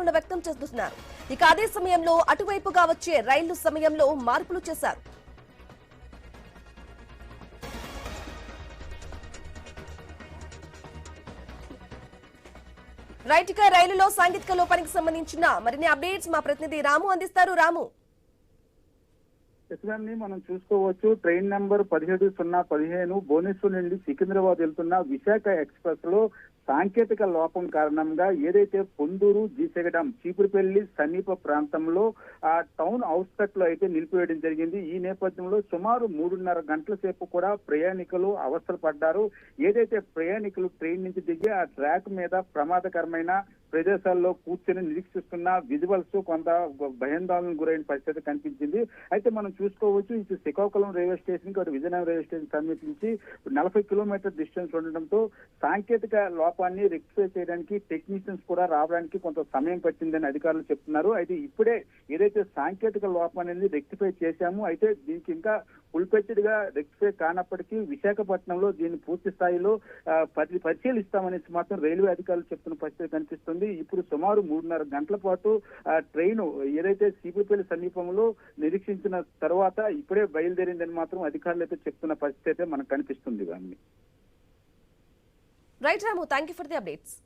ఆందోళన వ్యక్తం చేస్తున్నారు. ఇక అదే సమయంలో అటువైపుగా వచ్చే రైళ్లు సమయంలో మార్పులు చేశారు. రైట్, ఇక రైలులో సాంకేతిక లోపానికి సంబంధించిన మరిన్ని అప్డేట్స్ మా ప్రతినిధి రాము అందిస్తారు. రాము, ఇట్లాన్ని మనం చూసుకోవచ్చు. ట్రైన్ నెంబర్ 17015 భువనేశ్వర్ నుండి సికింద్రాబాద్ వెళ్తున్న విశాఖ ఎక్స్ప్రెస్ లో సాంకేతిక లోపం కారణంగా ఏదైతే పొందూరు జీసెగడం చీపురుపల్లి సమీప ప్రాంతంలో ఆ టౌన్ అవుట్స్కట్ లో అయితే నిలిపివేయడం జరిగింది. ఈ నేపథ్యంలో సుమారు 3.5 గంటల సేపు కూడా ప్రయాణికులు అవస్థలు పడ్డారు. ఏదైతే ప్రయాణికులు ట్రైన్ నుంచి దిగి ఆ ట్రాక్ మీద ప్రమాదకరమైన ప్రదేశాల్లో కూర్చొని నిరీక్షిస్తున్న విజువల్స్ కొంత భయాందోళనకు గురైన పరిస్థితి కనిపించింది. అయితే మనం చూసుకోవచ్చు, ఇటు శ్రీకాకుళం రైల్వే స్టేషన్ కి అటు విజయనగరం రైల్వే స్టేషన్ సమీపించి 40 కిలోమీటర్ డిస్టెన్స్ ఉండడంతో సాంకేతిక లోపాన్ని రెక్టిఫై చేయడానికి టెక్నీషియన్స్ కూడా రావడానికి కొంత సమయం పట్టిందని అధికారులు చెప్తున్నారు. అయితే ఇప్పుడే ఏదైతే సాంకేతిక లోపాన్ని రెక్టిఫై చేశాము, అయితే దీనికి ఇంకా ఫుల్ ఫ్లెడ్జ్డ్ గా రెక్టిఫై కానప్పటికీ విశాఖపట్నంలో దీన్ని పూర్తి స్థాయిలో పరిశీలిస్తామనేసి మాత్రం రైల్వే అధికారులు చెప్తున్న పరిస్థితి కనిపిస్తుంది. ఇప్పుడు సుమారు 3.5 గంటల పాటు ట్రైన్ ఏదైతే సిబిపల్లి సమీపంలో నిరీక్షించిన తర్వాత ఇప్పుడే బయలుదేరిందని మాత్రం అధికారులు అయితే చెప్తున్న పరిస్థితి అయితే మనకు కనిపిస్తుంది. Right Ramu, thank you for the updates.